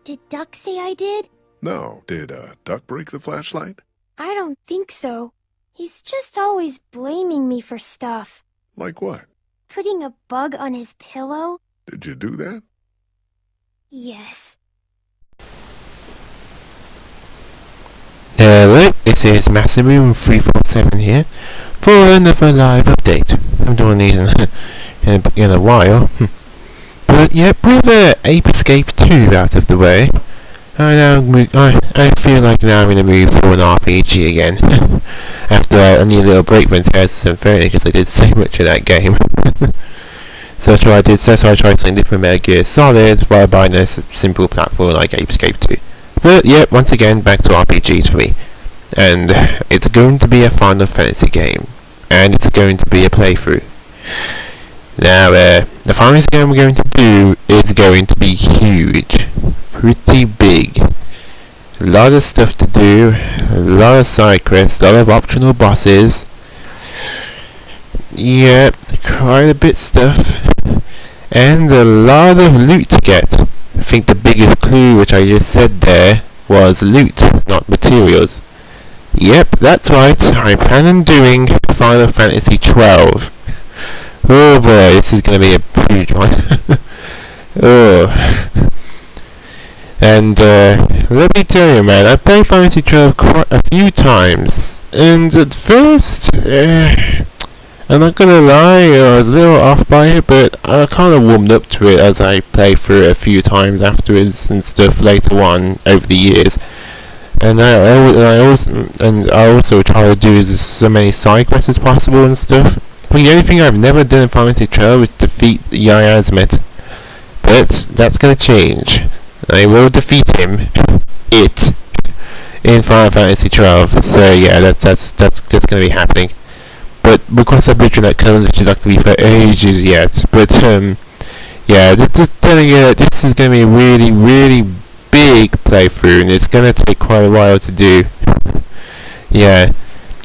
Did Duck say I did? No. Did Duck break the flashlight? I don't think so. He's just always blaming me for stuff. Like what? Putting a bug on his pillow? Did you do that? Yes. Hello, this is Massimu347 here for another live update. I'm doing these in a while. But yeah, with Ape Escape 2 out of the way, I feel like now I'm in the mood for an RPG again. After I need a little break from Tales of Symphonia because I did so much of that game. So I tried something different, Metal Gear Solid, followed by a simple platform like Ape Escape 2. But yeah, once again, back to RPGs for me. And it's going to be a Final Fantasy game. And it's going to be a playthrough. Now, the Final Fantasy game we're going to do is going to be huge. Pretty big. A lot of stuff to do, a lot of side quests, a lot of optional bosses. Yeah, quite a bit stuff. And a lot of loot to get. I think the biggest clue which I just said there was loot, not materials. Yep, that's right, I plan on doing Final Fantasy 12. Oh boy, this is going to be a huge one. Oh. And let me tell you, man, I played Final Fantasy 12 quite a few times, and at first, I'm not gonna lie, I was a little off by it, but I kind of warmed up to it as I played through it a few times afterwards and stuff later on over the years. And I also try to do as many side quests as possible and stuff. But the only thing I've never done in Final Fantasy 12 is defeat Yasmet. But that's gonna change. I will defeat him, in Final Fantasy 12. So yeah, that's gonna be happening. But because that bridge that comes, which is not going to be for ages yet. But yeah, just telling you that this is going to be a really, really big playthrough, and it's going to take quite a while to do. Yeah,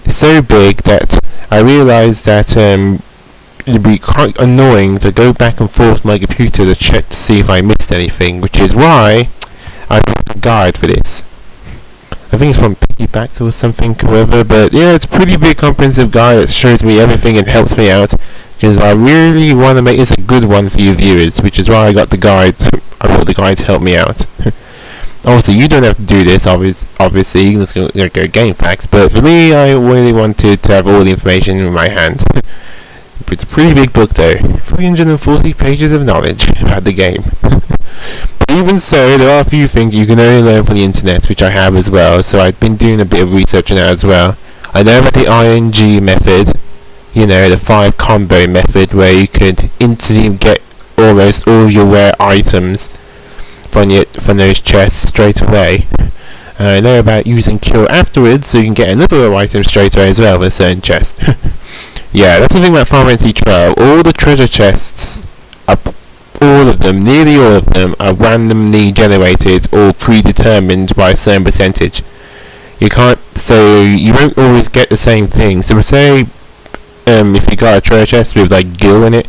it's so big that I realised that it'd be quite annoying to go back and forth my computer to check to see if I missed anything, which is why I brought a guide for this. I think it's from Piggybacks or something, however, but yeah, it's a pretty big comprehensive guide that shows me everything and helps me out, because I really want to make this a good one for you viewers, which is why I got the guide. I brought the guide to help me out. Also, you don't have to do this, obviously, you can just go GameFAQs, but for me, I really wanted to have all the information in my hand. It's a pretty big book though, 340 pages of knowledge about the game. But even so, there are a few things you can only learn from the internet, which I have as well, so I've been doing a bit of research on that as well. I know about the ING method, you know, the 5 combo method, where you could instantly get almost all your rare items from those chests straight away. I know about using Cure afterwards, so you can get another rare item straight away as well with a certain chest. Yeah, that's the thing about Final Fantasy 12. All the treasure chests, nearly all of them, are randomly generated or predetermined by a certain percentage. So you won't always get the same thing. So say, if you got a treasure chest with like Gil in it,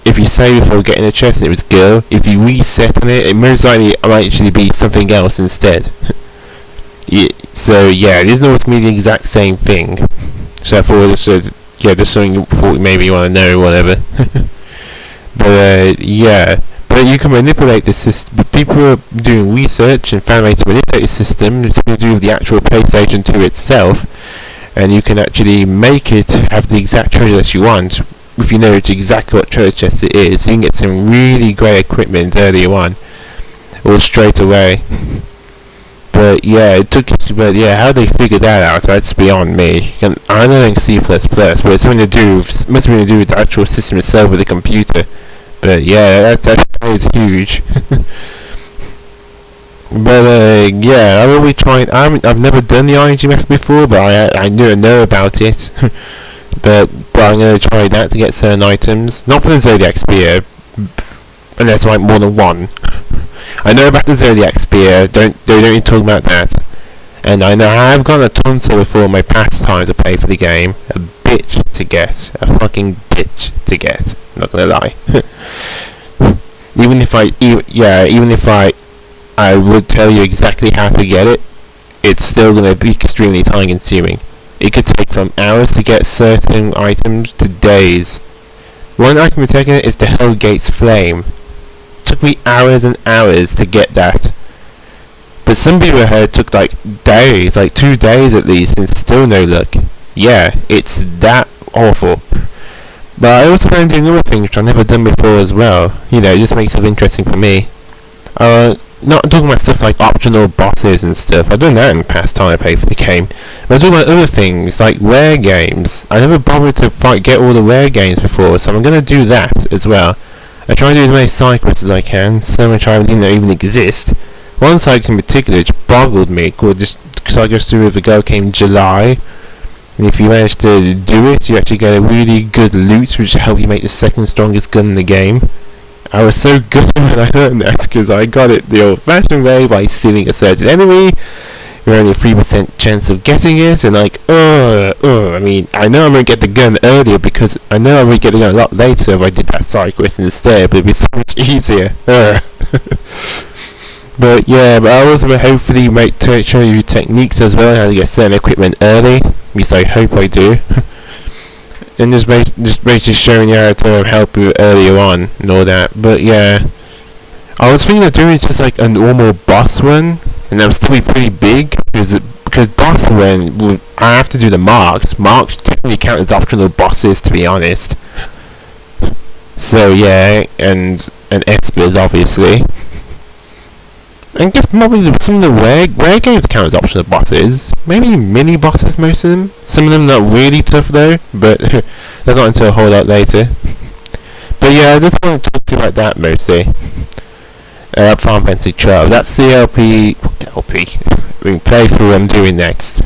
if you say before getting a chest and it was Gil, if you reset on it, it most likely might actually be something else instead. Yeah, so yeah, it isn't always going to be the exact same thing. So I thought there's something you thought maybe you want to know, whatever. But yeah, but you can manipulate the system. People are doing research and found a way to manipulate the system. It's going to do with the actual PlayStation 2 itself, and you can actually make it have the exact treasure that you want if you know exactly what treasure chest it is. So you can get some really great equipment earlier on, or straight away. But yeah, how they figured that out, that's beyond me. I know in C++, but it's something to must have to do with the actual system itself with the computer. But yeah, that is huge. But yeah, I've always tried. I've never done the ING method before, but I know about it. but I'm going to try that to get certain items. Not for the Zodiac Spear, unless I want more than one. I know about the Zodiac Spear, they don't even talk about that. And I know I've gotten a tonsil before in my past time to pay for the game. A bitch to get. A fucking bitch to get. I'm not gonna lie. even if I I would tell you exactly how to get it, it's still going to be extremely time consuming. It could take from hours to get certain items to days. One item we're taking is the Hellgate's Flame. It took me hours and hours to get that. But some people I heard took like days, like 2 days at least, and still no luck. Yeah, it's that awful. But I also found doing other things which I've never done before as well. You know, it just makes it interesting for me. Not talking about stuff like optional bosses and stuff. I've done that in the past time I played for the game. But I'm talking about other things, like rare games. I never bothered to get all the rare games before, so I'm going to do that as well. I try to do as many side quests as I can, some which I didn't know even exist. One side quest in particular which boggled me, called just Side Quest through the Go came in July. And if you manage to do it, you actually get a really good loot which will help you make the second strongest gun in the game. I was so gutted when I learned that, because I got it the old-fashioned way by stealing a certain enemy. You're only a 3% chance of getting it, and like, I mean, I know I'm going to get the gun earlier, because I know I'm going to get the gun a lot later if I did that side quest instead, but it'd be so much easier. But yeah, but I also hopefully might show you techniques as well, how to get certain equipment early, at least I hope I do. And just basically showing you how to help you earlier on and all that. But yeah, I was thinking of doing just like a normal boss run, and that would still be pretty big, because boss run, I have to do the marks. Marks technically count as optional bosses, to be honest. So yeah, and espers obviously. I guess probably some of the rare games count as optional bosses. Maybe mini bosses, most of them. Some of them not really tough though, but that's not until a whole lot later. But yeah, I just want to talk to you about that mostly. Final Fantasy 12. That's the LP playthrough I'm doing next.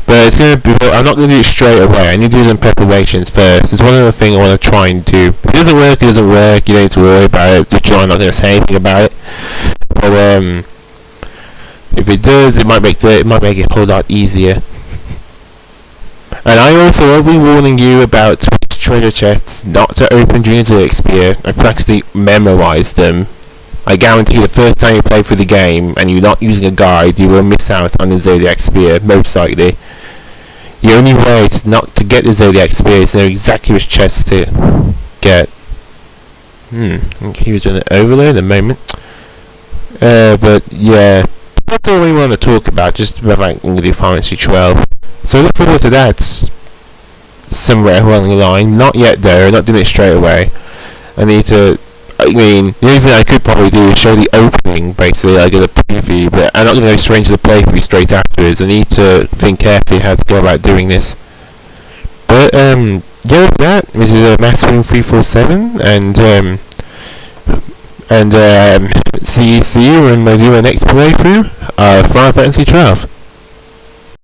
But it's gonna be. I'm not gonna do it straight away. I need to do some preparations first. It's one other thing I want to try and do. If it doesn't work, it doesn't work. You don't need to worry about it. I'm not gonna say anything about it. But if it does, it might make it a whole lot easier. And I also will be warning you about Twitch treasure chests not to open during the Zodiac Spear. I've practically memorized them. I guarantee the first time you play through the game and you're not using a guide, you will miss out on the Zodiac Spear, most likely. The only way to get the Zodiac Spear is to know exactly which chest to get. Okay, he's doing an overlay in a moment. But yeah, that's all we want to talk about, just about I'm going to do Final Fantasy 12. So look forward to that somewhere along the line. Not yet though, not doing it straight away. I mean, the only thing I could probably do is show the opening, basically, like as a preview, but I'm not going to go straight into the playthrough straight afterwards. I need to think carefully how to go about doing this. But, yeah, with that, this is Maxwing 347, and see you when I do my next playthrough, Final Fantasy 12.